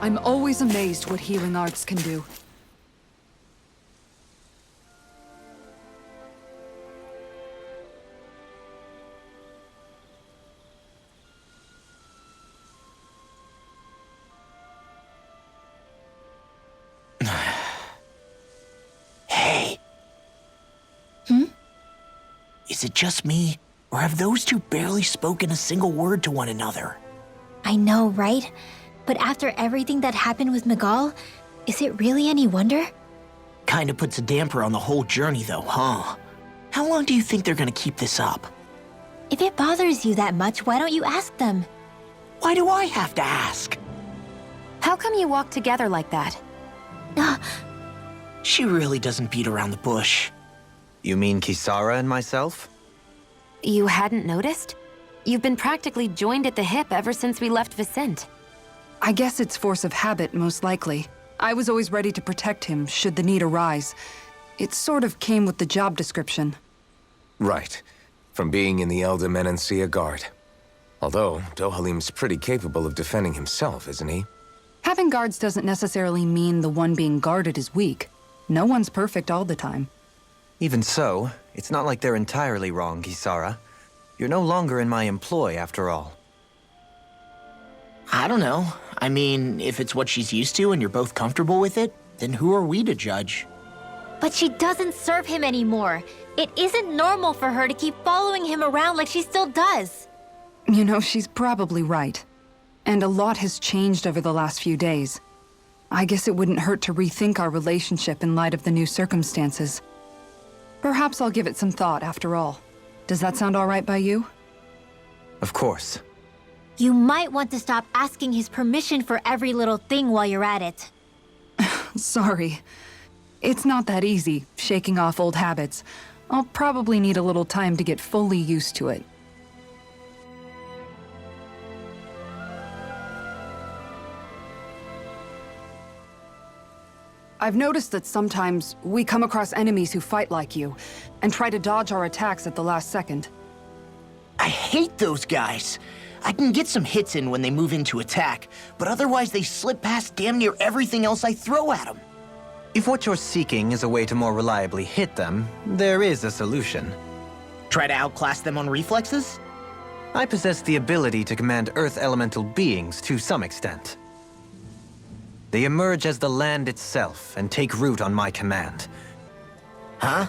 I'm always amazed what healing arts can do. Hey. Is it just me, or have those two barely spoken a single word to one another? I know, right? But after everything that happened with Miguel, is it really any wonder? Kinda puts a damper on the whole journey though, huh? How long do you think they're gonna keep this up? If it bothers you that much, why don't you ask them? Why do I have to ask? How come you walk together like that? She really doesn't beat around the bush. You mean Kisara and myself? You hadn't noticed? You've been practically joined at the hip ever since we left Vicente. I guess it's force of habit, most likely. I was always ready to protect him, should the need arise. It sort of came with the job description. Right. From being in the Elder Menancia Guard. Although, Dohalim's pretty capable of defending himself, isn't he? Having guards doesn't necessarily mean the one being guarded is weak. No one's perfect all the time. Even so, it's not like they're entirely wrong, Kisara. You're no longer in my employ, after all. I don't know. I mean, if it's what she's used to and you're both comfortable with it, then who are we to judge? But she doesn't serve him anymore. It isn't normal for her to keep following him around like she still does. You know, she's probably right. And a lot has changed over the last few days. I guess it wouldn't hurt to rethink our relationship in light of the new circumstances. Perhaps I'll give it some thought after all. Does that sound all right by you? Of course. You might want to stop asking his permission for every little thing while you're at it. Sorry. It's not that easy, shaking off old habits. I'll probably need a little time to get fully used to it. I've noticed that sometimes we come across enemies who fight like you, and try to dodge our attacks at the last second. I hate those guys. I can get some hits in when they move into attack, but otherwise they slip past damn near everything else I throw at them. If what you're seeking is a way to more reliably hit them, there is a solution. Try to outclass them on reflexes? I possess the ability to command Earth elemental beings to some extent. They emerge as the land itself and take root on my command. Huh?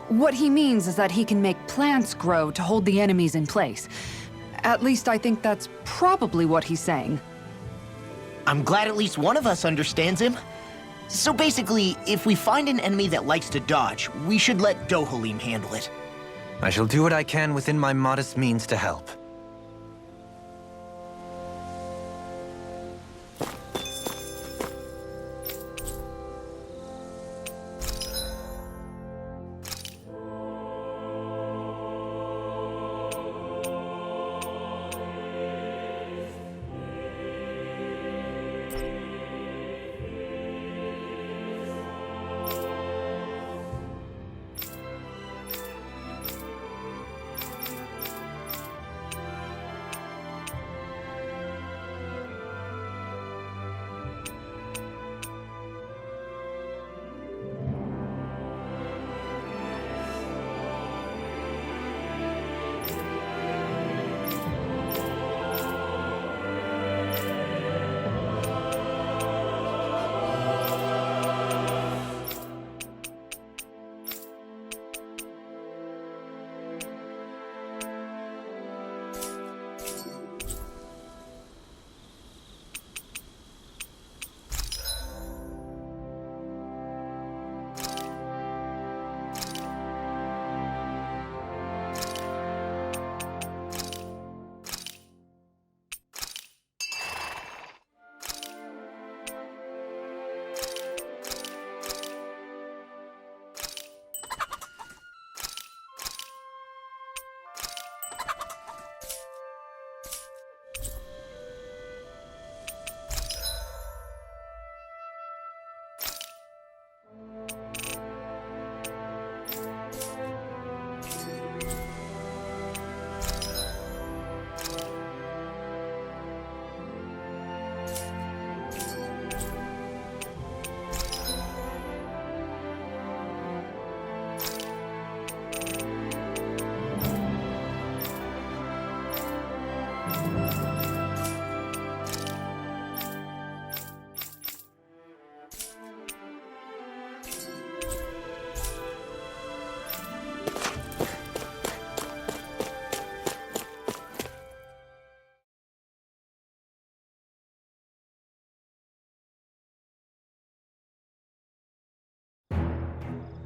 What he means is that he can make plants grow to hold the enemies in place. At least I think that's probably what he's saying. I'm glad at least one of us understands him. So basically, if we find an enemy that likes to dodge, we should let Dohalim handle it. I shall do what I can within my modest means to help.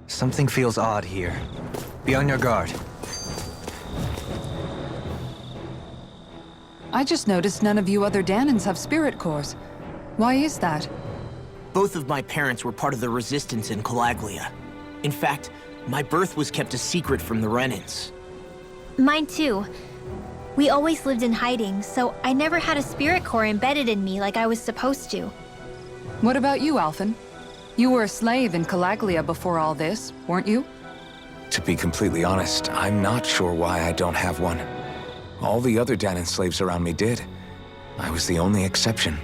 Something feels odd here. Be on your guard. I just noticed none of you other Danans have spirit cores. Why is that? Both of my parents were part of the resistance in Calaglia. In fact, my birth was kept a secret from the Renans. Mine too. We always lived in hiding, so I never had a spirit core embedded in me like I was supposed to. What about you, Alphen? You were a slave in Calaglia before all this, weren't you? To be completely honest, I'm not sure why I don't have one. All the other Danan slaves around me did. I was the only exception.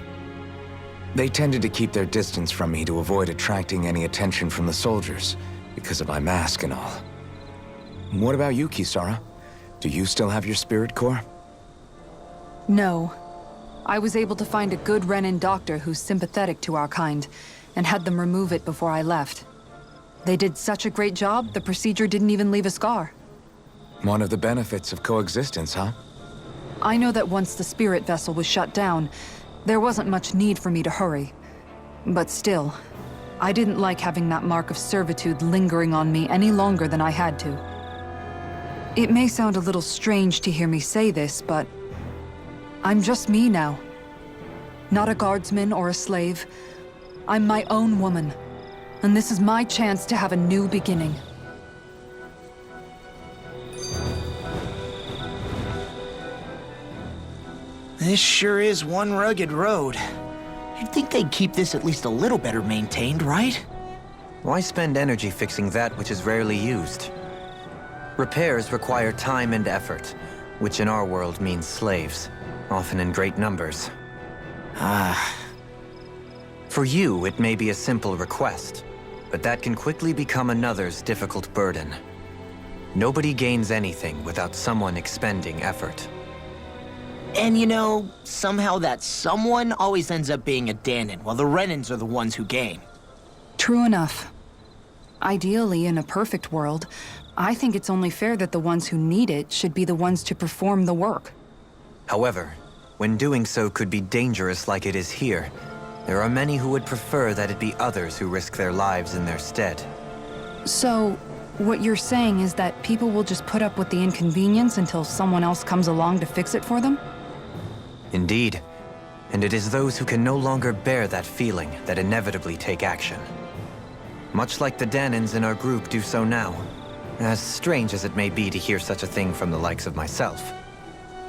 They tended to keep their distance from me to avoid attracting any attention from the soldiers, because of my mask and all. What about you, Kisara? Do you still have your spirit core? No. I was able to find a good Renan doctor who's sympathetic to our kind, and had them remove it before I left. They did such a great job, the procedure didn't even leave a scar. One of the benefits of coexistence, huh? I know that once the spirit vessel was shut down, there wasn't much need for me to hurry. But still, I didn't like having that mark of servitude lingering on me any longer than I had to. It may sound a little strange to hear me say this, but I'm just me now. Not a guardsman or a slave. I'm my own woman, and this is my chance to have a new beginning. This sure is one rugged road. You'd think they'd keep this at least a little better maintained, right? Why spend energy fixing that which is rarely used? Repairs require time and effort, which in our world means slaves, often in great numbers. For you, it may be a simple request, but that can quickly become another's difficult burden. Nobody gains anything without someone expending effort. And you know, somehow that someone always ends up being a Danan, while the Renans are the ones who gain. True enough. Ideally, in a perfect world, I think it's only fair that the ones who need it should be the ones to perform the work. However, when doing so could be dangerous like it is here, there are many who would prefer that it be others who risk their lives in their stead. So, what you're saying is that people will just put up with the inconvenience until someone else comes along to fix it for them? Indeed. And it is those who can no longer bear that feeling that inevitably take action. Much like the Danans in our group do so now. As strange as it may be to hear such a thing from the likes of myself.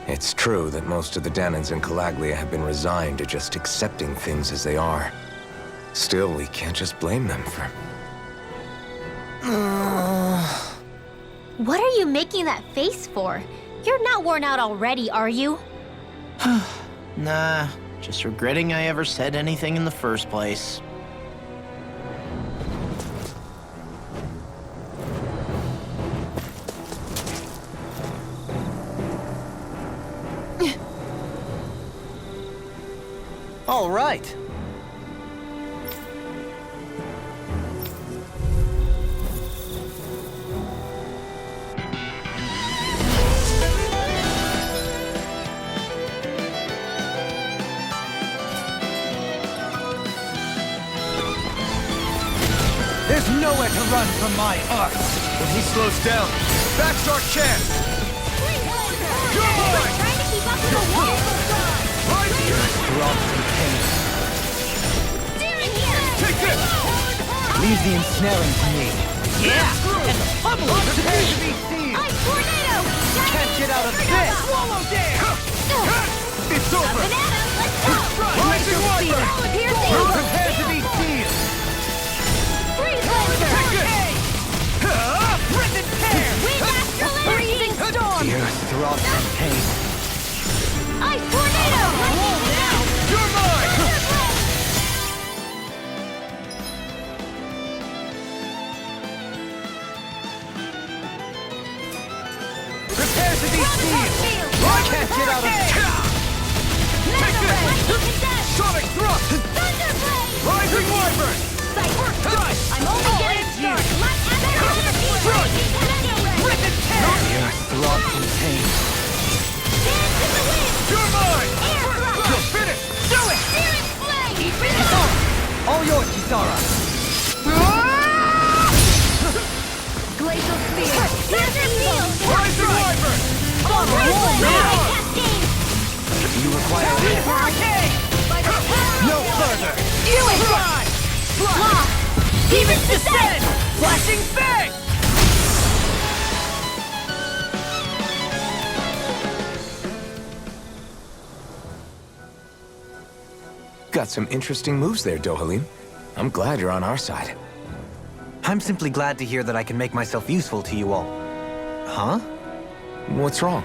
It's true that most of the Danans in Calaglia have been resigned to just accepting things as they are. Still, we can't just blame them for... What are you making that face for? You're not worn out already, are you? Nah, just regretting I ever said anything in the first place. All right. There's nowhere to run from my art. When he slows down, that's our chance! You're mine! Trying to keep up with the wall! Right here! Throb from pain. Steering here! Take this! Leave the ensnaring to me. Yeah! And the pummeling prepares to be seized. Ice tornado! Can't get out of this. Swallow dance! It's over! Banana, let's go! Rising Wyvern! You're prepared to be seized. Freeze laser! Take this! Rip and tear! Wind freezing storm! The earth throbs from pain. Ice tornado! You're mine! Prepare to be seized. I Can't get out of this. Take this! Sonic thrust! Rising Wyvern! I'm only getting started! Rip and tear! The earth throbs from pain. Dance in the wind! You're mine! Air thrust! You'll finish! Do it! Spirit flame! All yours, Kisara. You require No further! Demon's Descent! Flashing Fang! Got some interesting moves there, Dohalim. I'm glad you're on our side. I'm simply glad to hear that I can make myself useful to you all. Huh? What's wrong?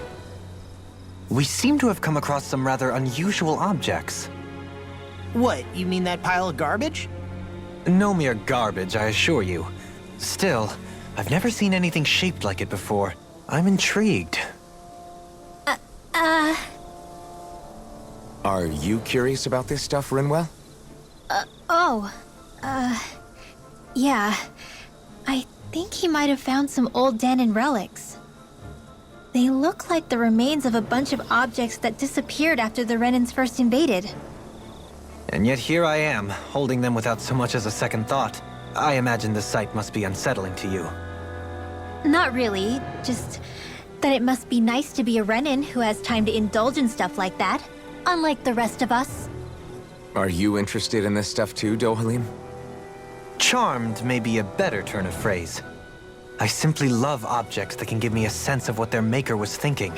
We seem to have come across some rather unusual objects. What, you mean that pile of garbage? No mere garbage, I assure you. Still, I've never seen anything shaped like it before. I'm intrigued. Are you curious about this stuff, Rinwell? Yeah. I think he might have found some old Danon relics. They look like the remains of a bunch of objects that disappeared after the Renans first invaded. And yet here I am, holding them without so much as a second thought. I imagine the sight must be unsettling to you. Not really, just that it must be nice to be a Renan who has time to indulge in stuff like that, unlike the rest of us. Are you interested in this stuff too, Dohalim? Charmed may be a better turn of phrase. I simply love objects that can give me a sense of what their maker was thinking,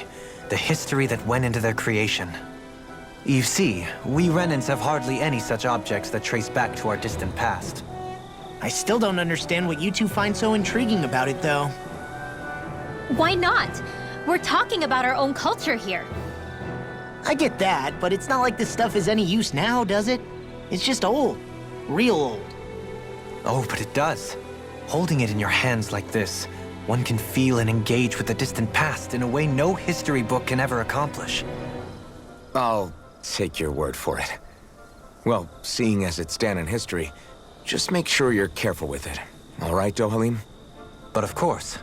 the history that went into their creation. You see, we Renans have hardly any such objects that trace back to our distant past. I still don't understand what you two find so intriguing about it, though. Why not? We're talking about our own culture here. I get that, but it's not like this stuff is any use now, does it? It's just old. Real old. Oh, but it does. Holding it in your hands like this, one can feel and engage with the distant past in a way no history book can ever accomplish. I'll take your word for it. Well, seeing as it's Danon history, just make sure you're careful with it. All right, Dohalim? But of course.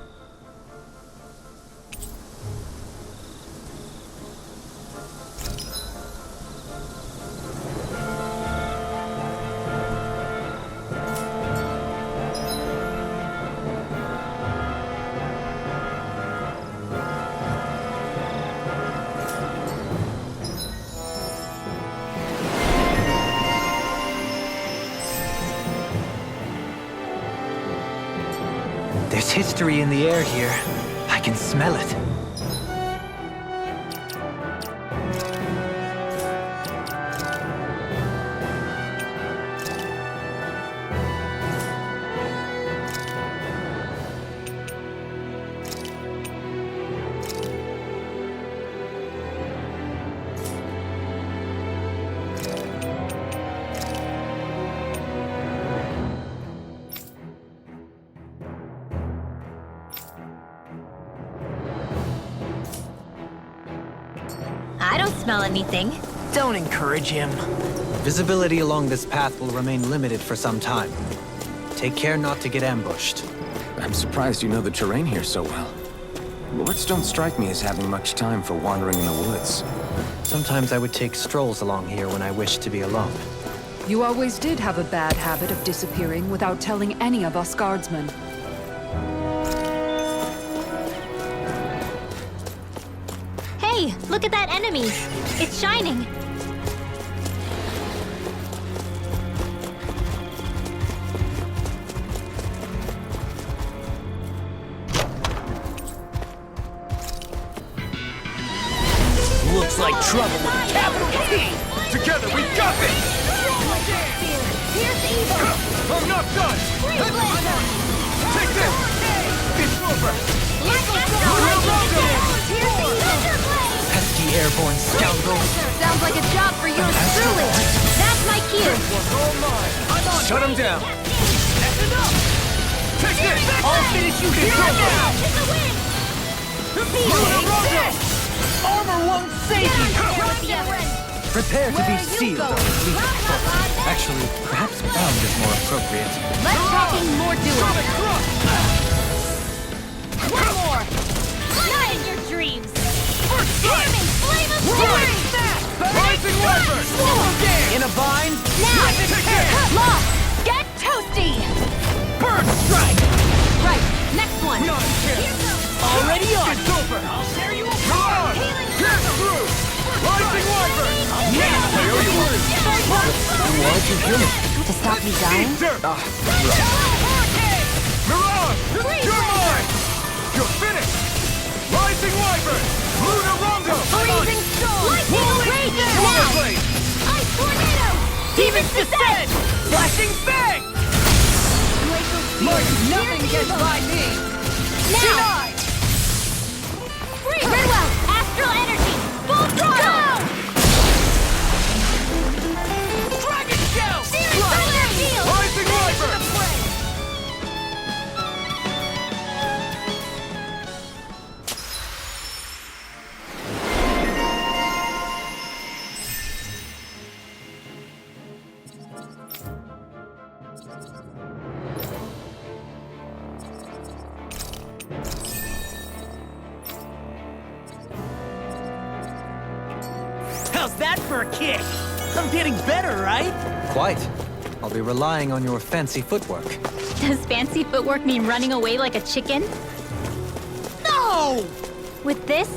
There's history in the air here. I can smell it. I don't smell anything. Don't encourage him. Visibility along this path will remain limited for some time. Take care not to get ambushed. I'm surprised you know the terrain here so well. Lords don't strike me as having much time for wandering in the woods. Sometimes I would take strolls along here when I wished to be alone. You always did have a bad habit of disappearing without telling any of us guardsmen. Hey, look at that enemy! It's shining! Looks like trouble with a capital T! Together, we got this! I'm not done! Take this! It's over! Pesky airborne scoundrel! Sounds like a job for yours truly! That's my cue! Shut him down! Take this! I'll finish you here now! Armor won't save you! Prepare to be sealed or fleet of foot. Actually, perhaps bound is more appropriate. Less talking, more doing! One more! Not in your dreams! Hear me! Flame of fury! Rising Weapon! In a bind? Now! Take it! Lost! Get toasty! Bird strike! Right, next one! Not a chance! Already on! It's over! I'll tear you apart! Eat dirt! Mirage! You're mine! You're finished! Rising Wyvern! Lunar Rondo! Freezing storm! Lightning rage Solar now! Blade! Ice tornado! Demon's descent! Flashing Fang! Nothing gets by me! Now! Redwell! Astral energy! Full throttle! Dragon Shell! Searing solar field! Rising Wyvern! How's that for a kick? I'm getting better, right? Quite. I'll be relying on your fancy footwork. Does fancy footwork mean running away like a chicken? No! With this,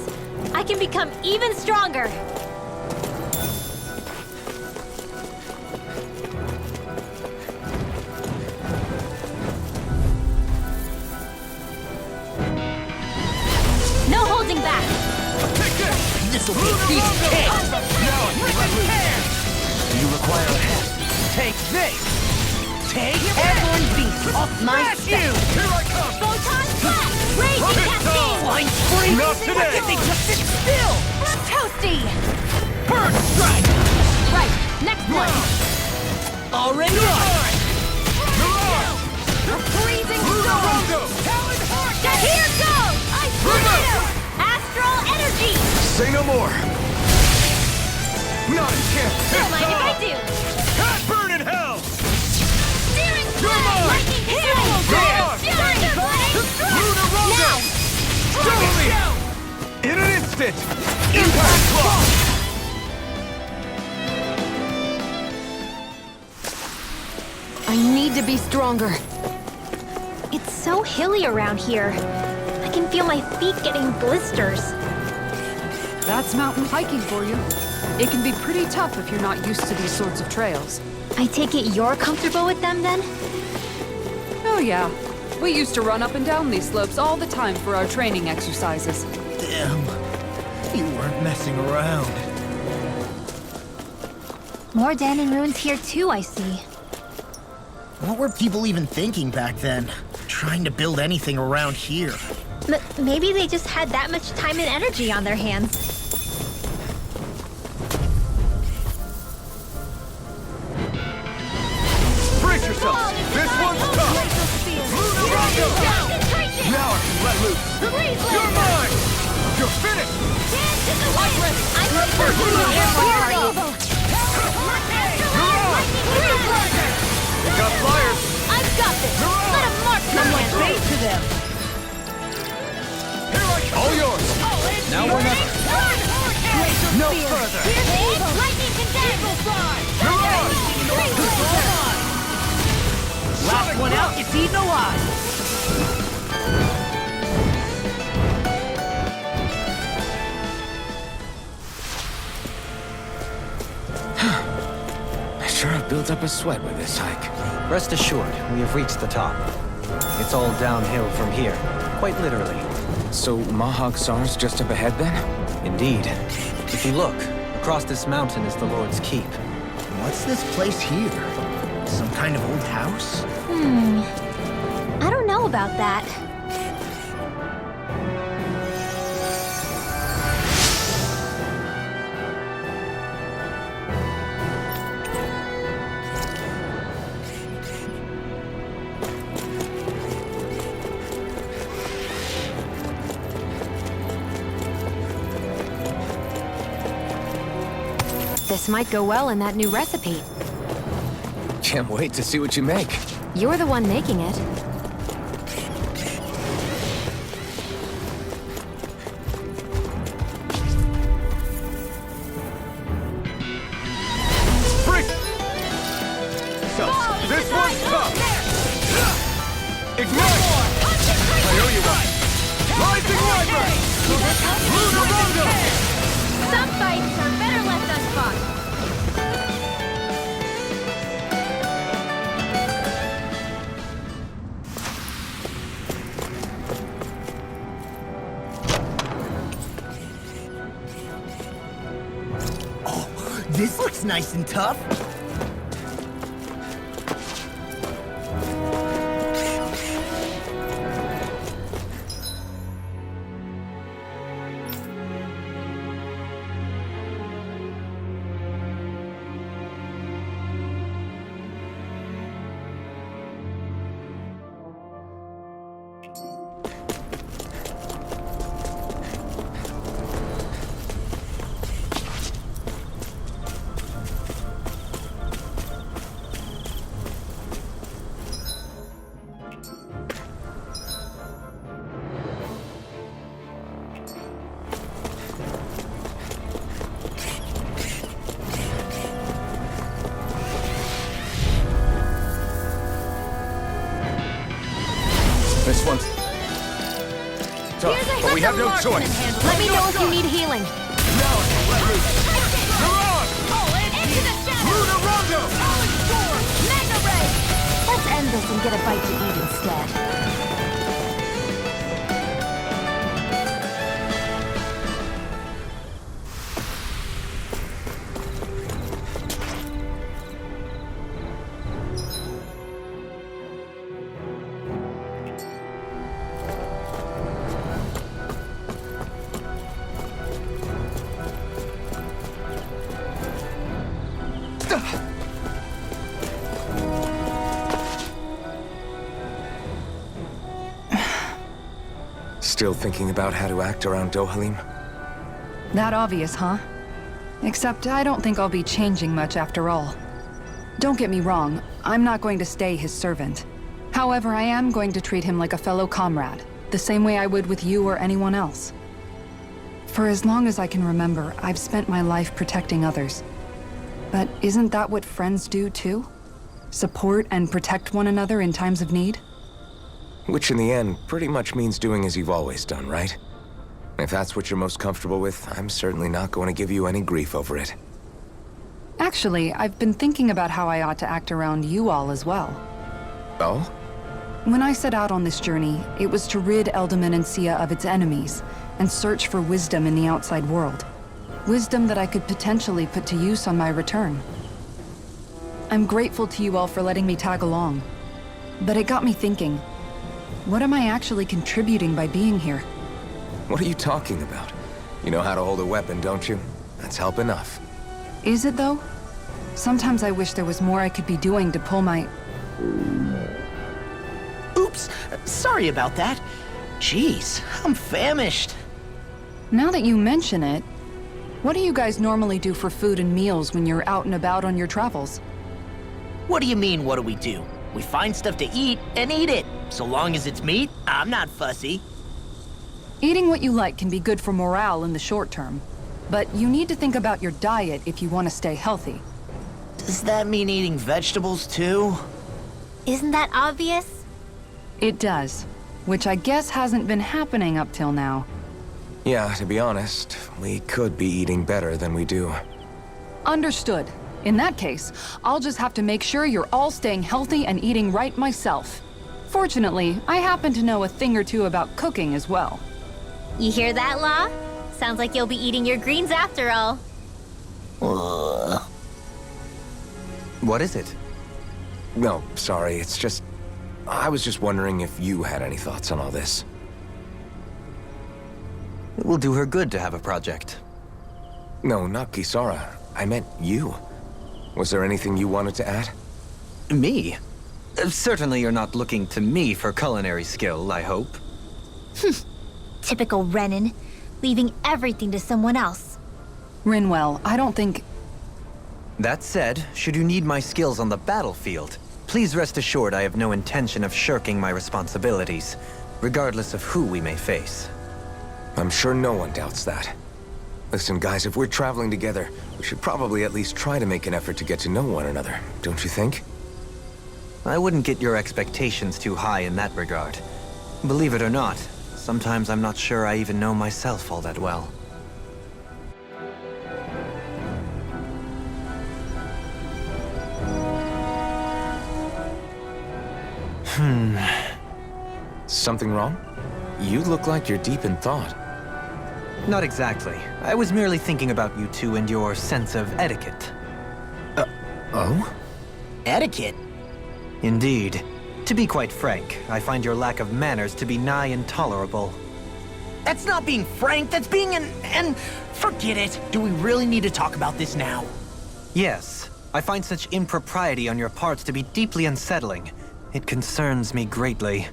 I can become even stronger. No holding back. Take this! This'll be a piece of cake! Now I can let loose! Do you require a head? Take this! Take Airborne Beast off my Here I come! Photon blast! Raging Rocket cascade! Dome! Flying spree! Not today! They just sit still! Toasty! Bird strike! Right, next one! Already on! Mirage! Freezing Lunar storm! Rondo! Talon Hurricane! Here goes! Ice tornado! Astral energy! Say no more! Not a chance! Don't mind if I do! Cat burn in hell! Searing You're blast! mine! Lightning hail! Mirage! Thunder blade! Lunar Rondo! Now! Dragon Shell! In an instant! Impact Claw! I need to be stronger. It's so hilly around here. I can feel my feet getting blisters. That's mountain hiking for you. It can be pretty tough if you're not used to these sorts of trails. I take it you're comfortable with them then? Oh yeah. We used to run up and down these slopes all the time for our training exercises. Damn. You weren't messing around. More Danon ruins here too, I see. What were people even thinking back then? Trying to build anything around here. Maybe they just had that much time and energy on their hands. Brace yourselves! This one's tough! Lunar Rondo! Now I can let loose! You're mine! You're finished! I'm the first evil! You got flyers! I've got this! Let him mark someone! Fade to them. Here I come! All yours! Now or never. No further! Lightning condemned! Mirage! Last one out gets eaten alive. I sure have built up a sweat with this hike. Rest assured, we have reached the top. It's all downhill from here, quite literally. So Mahag Sar's just up ahead then? Indeed. If you look, across this mountain is the Lord's Keep. What's this place here? Some kind of old house? I don't know about that. This might go well in that new recipe. Can't wait to see what you make. You're the one making it. Break! So, this one's tough! Ignite! I owe you one! Rising Wyvern! Lunar Rondo! Some fights are better left unfought. That's nice and tough. This one's tough, but we have no choice. Let me know if you need healing. Now I can let loose. You're on! Into the shadows! Luna Rondo! Mega Ray! Let's end this and get a bite to eat instead. Still thinking about how to act around Dohalim? That obvious, huh? Except I don't think I'll be changing much after all. Don't get me wrong, I'm not going to stay his servant. However, I am going to treat him like a fellow comrade, the same way I would with you or anyone else. For as long as I can remember, I've spent my life protecting others. But isn't that what friends do too? Support and protect one another in times of need? Which in the end pretty much means doing as you've always done, right? If that's what you're most comfortable with, I'm certainly not going to give you any grief over it. Actually, I've been thinking about how I ought to act around you all as well. Oh? When I set out on this journey, it was to rid Eldaman and Sia of its enemies, and search for wisdom in the outside world. Wisdom that I could potentially put to use on my return. I'm grateful to you all for letting me tag along. But it got me thinking, what am I actually contributing by being here? What are you talking about? You know how to hold a weapon, don't you? That's help enough. Is it though? Sometimes I wish there was more I could be doing to pull my... Oops, sorry about that. Jeez, I'm famished. Now that you mention it, what do you guys normally do for food and meals when you're out and about on your travels? What do you mean, what do we do? We find stuff to eat and eat it. So long as it's meat, I'm not fussy. Eating what you like can be good for morale in the short term, but you need to think about your diet if you want to stay healthy. Does that mean eating vegetables too? Isn't that obvious? It does, which I guess hasn't been happening up till now. Yeah, to be honest, we could be eating better than we do. Understood. In that case, I'll just have to make sure you're all staying healthy and eating right myself. Fortunately, I happen to know a thing or two about cooking as well. You hear that, Law? Sounds like you'll be eating your greens after all. What is it? No, sorry, it's just... I was just wondering if you had any thoughts on all this. It will do her good to have a project. No, not Kisara. I meant you. Was there anything you wanted to add? Me? Certainly you're not looking to me for culinary skill, I hope. Typical Renan, leaving everything to someone else. Rinwell, I don't think... That said, should you need my skills on the battlefield, please rest assured I have no intention of shirking my responsibilities, regardless of who we may face. I'm sure no one doubts that. Listen, guys, if we're traveling together, we should probably at least try to make an effort to get to know one another, don't you think? I wouldn't get your expectations too high in that regard. Believe it or not, sometimes I'm not sure I even know myself all that well. Something wrong? You look like you're deep in thought. Not exactly. I was merely thinking about you two and your sense of etiquette. Oh? Etiquette? Indeed. To be quite frank, I find your lack of manners to be nigh intolerable. That's not being frank, that's being and forget it. Do we really need to talk about this now? Yes, I find such impropriety on your parts to be deeply unsettling. It concerns me greatly.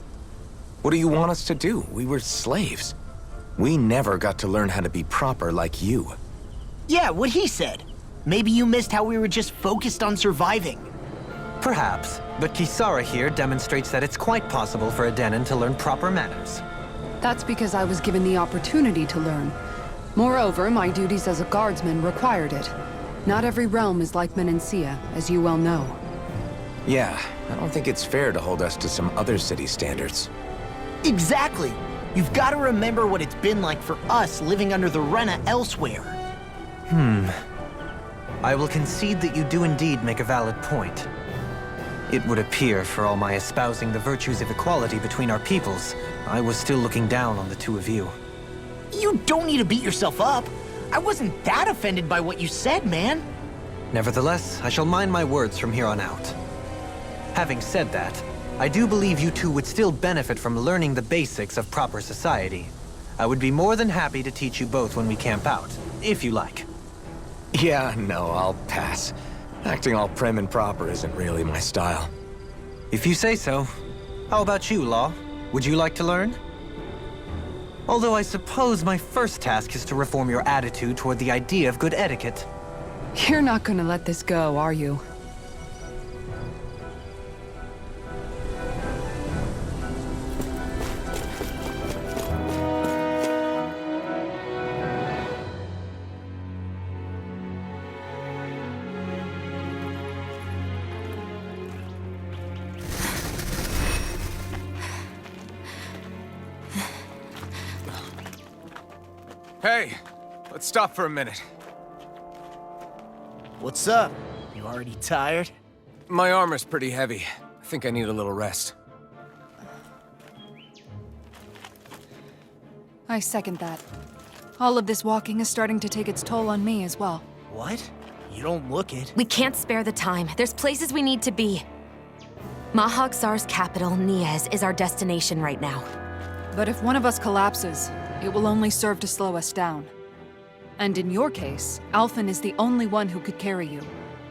What do you want us to do? We were slaves. We never got to learn how to be proper like you. Yeah, what he said. Maybe you missed how we were just focused on surviving. Perhaps, but Kisara here demonstrates that it's quite possible for a Denon to learn proper manners. That's because I was given the opportunity to learn. Moreover, my duties as a guardsman required it. Not every realm is like Menancia, as you well know. Yeah, I don't think it's fair to hold us to some other city standards. Exactly. You've got to remember what it's been like for us living under the Rena elsewhere. I will concede that you do indeed make a valid point. It would appear, for all my espousing the virtues of equality between our peoples, I was still looking down on the two of you. You don't need to beat yourself up. I wasn't that offended by what you said, man. Nevertheless, I shall mind my words from here on out. Having said that, I do believe you two would still benefit from learning the basics of proper society. I would be more than happy to teach you both when we camp out, if you like. Yeah, no, I'll pass. Acting all prim and proper isn't really my style. If you say so. How about you, Law? Would you like to learn? Although I suppose my first task is to reform your attitude toward the idea of good etiquette. You're not gonna let this go, are you? Hey, let's stop for a minute. What's up? You already tired? My armor's pretty heavy. I think I need a little rest. I second that. All of this walking is starting to take its toll on me as well. What? You don't look it. We can't spare the time. There's places we need to be. Mahag-Sar's capital, Niez, is our destination right now. But if one of us collapses, it will only serve to slow us down. And in your case, Alphen is the only one who could carry you.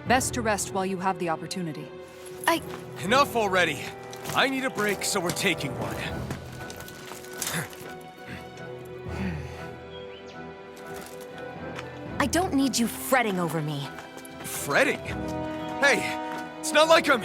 Best to rest while you have the opportunity. Enough already. I need a break, so we're taking one. I don't need you fretting over me. Fretting? Hey, it's not like I'm...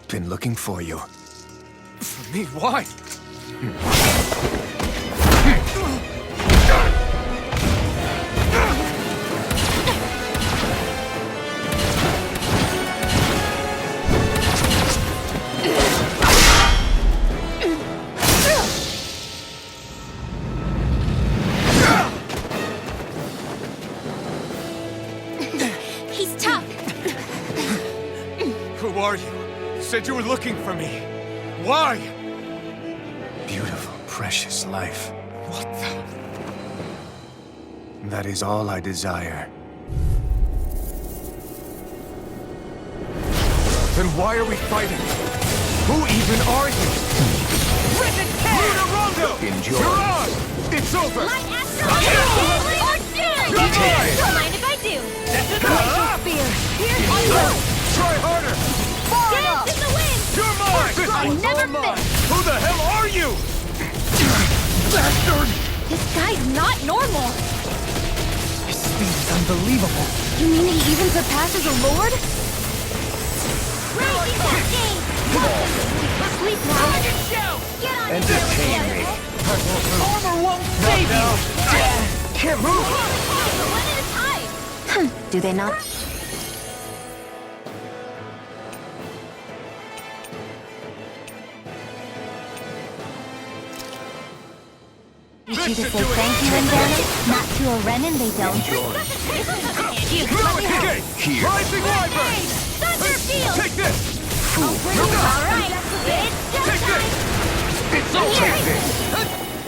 Been looking for you. For me, why? He's tough. Who are you? You said you were looking for me. Why? Beautiful, precious life. What the... That is all I desire. Then why are we fighting? Who even are you? Enjoy. You're on! It's over! Light Astral or Fury! Don't mind if I do. Spear, here's on you. Try harder! Dance in the wind. You're mine! I never miss. Who the hell are you? Bastard! This guy's not normal. His speed is unbelievable. You mean he even surpasses a lord? Crazy cascade! Sleep now. Get on Entertain me. Armor won't save you! Can't move! One at a time. Do they not? you to say thank you in Ganon? Not to a Renin, they don't. Okay, Rising Wyvern! Take this! Alright, it's Take this! It's all take this!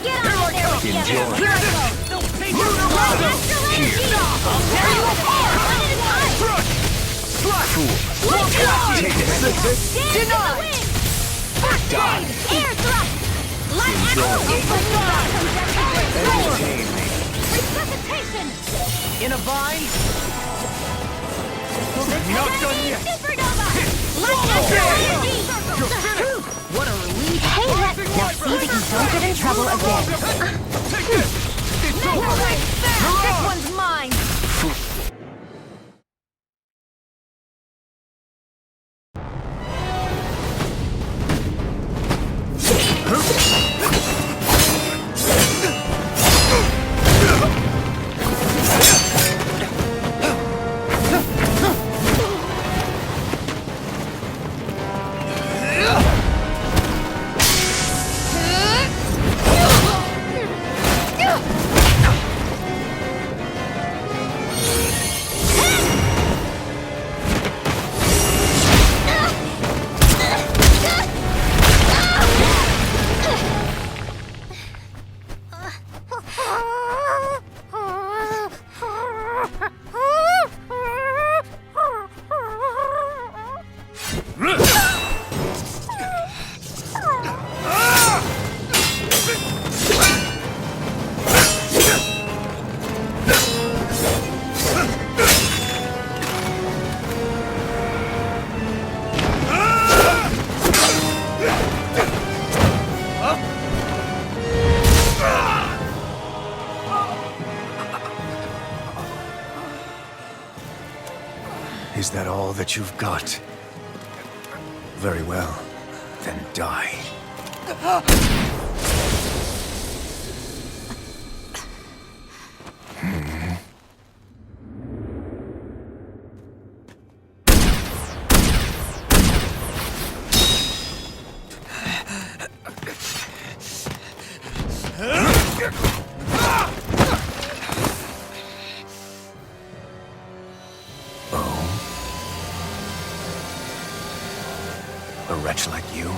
Get on there with Enjoy. Here I go! Lunar Rondo! Here! I'll tear you apart! One at a time! Crush! Slash! Let's go! Take this! Denied! First die! Air thrust! Light arrow! Entertain me. Resuscitation! In a vine? Not done yet! Supernova! Light arrow! What a relief. Hey, now see that you don't get in trouble again. Take this! It's over! This one's mine! Is that all that you've got? Very well. Then die. A wretch like you?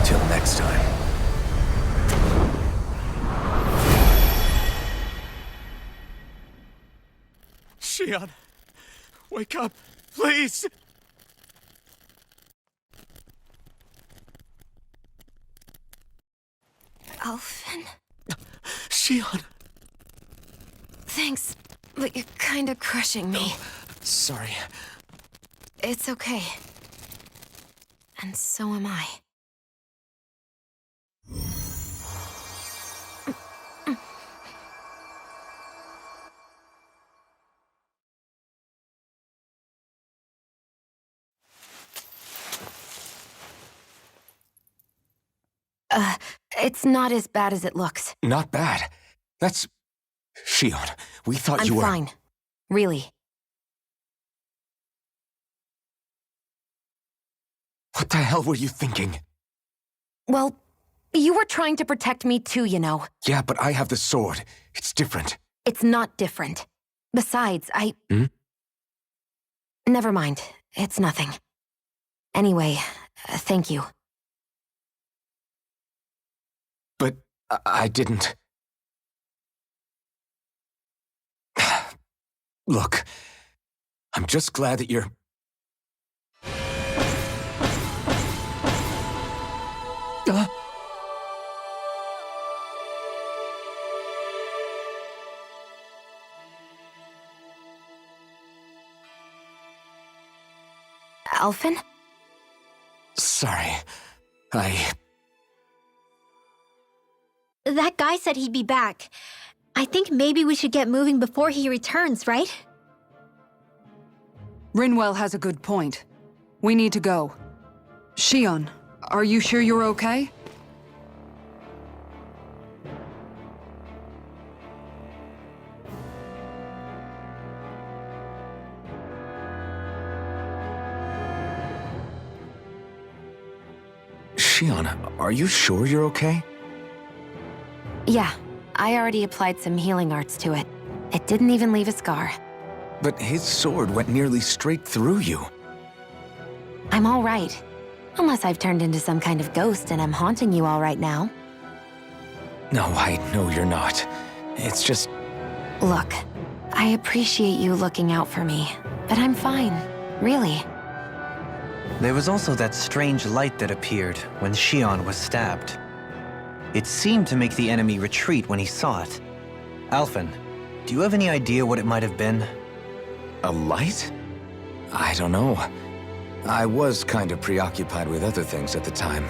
Till next time. Shion, wake up, please! Alphen? Shion! Thanks, but you're kinda crushing me. Sorry. It's okay. And so am I. It's not as bad as it looks. Not bad. That's... Shion, we thought I'm you were... fine. Really. What the hell were you thinking? Well, you were trying to protect me too, you know. Yeah, but I have the sword. It's different. It's not different. Besides, Hmm? Never mind. It's nothing. Anyway, thank you. But I didn't... Look, I'm just glad that you're... Alphen? Sorry. That guy said he'd be back. I think maybe we should get moving before he returns, right? Rinwell has a good point. We need to go. Shion, are you sure you're okay? Shion, are you sure you're okay? Yeah, I already applied some healing arts to it. It didn't even leave a scar. But his sword went nearly straight through you. I'm all right. Unless I've turned into some kind of ghost and I'm haunting you all right now. No, I know you're not. It's just... Look, I appreciate you looking out for me, but I'm fine, really. There was also that strange light that appeared when Shion was stabbed. It seemed to make the enemy retreat when he saw it. Alphen, do you have any idea what it might have been? a light? I don't know. I was kind of preoccupied with other things at the time.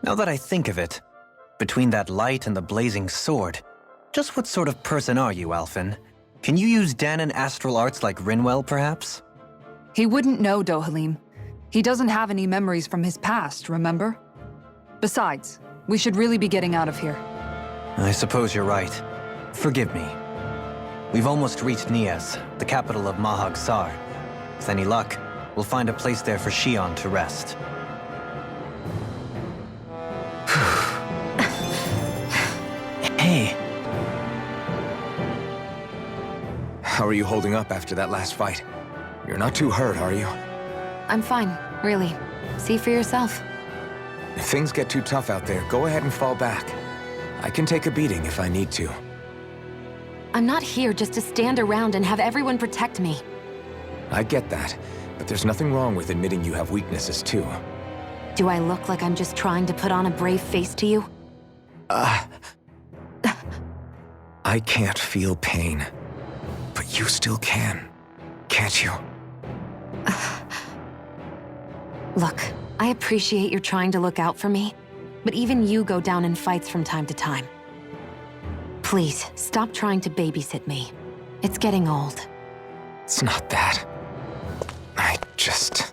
Now that I think of it, between that light and the blazing sword, just what sort of person are you, Alphen? Can you use Danon astral arts like Rinwell, perhaps? He wouldn't know, Dohalim. He doesn't have any memories from his past, remember? Besides, we should really be getting out of here. I suppose you're right. Forgive me. We've almost reached Nias, the capital of Mahag Sar. With any luck, we'll find a place there for Shion to rest. Hey. How are you holding up after that last fight? You're not too hurt, are you? I'm fine, really. See for yourself. If things get too tough out there, go ahead and fall back. I can take a beating if I need to. I'm not here just to stand around and have everyone protect me. I get that, but there's nothing wrong with admitting you have weaknesses too. Do I look like I'm just trying to put on a brave face to you? I can't feel pain, but you still can, can't you? Look, I appreciate you're trying to look out for me, but even you go down in fights from time to time. Please, stop trying to babysit me. It's getting old. It's not that. I just...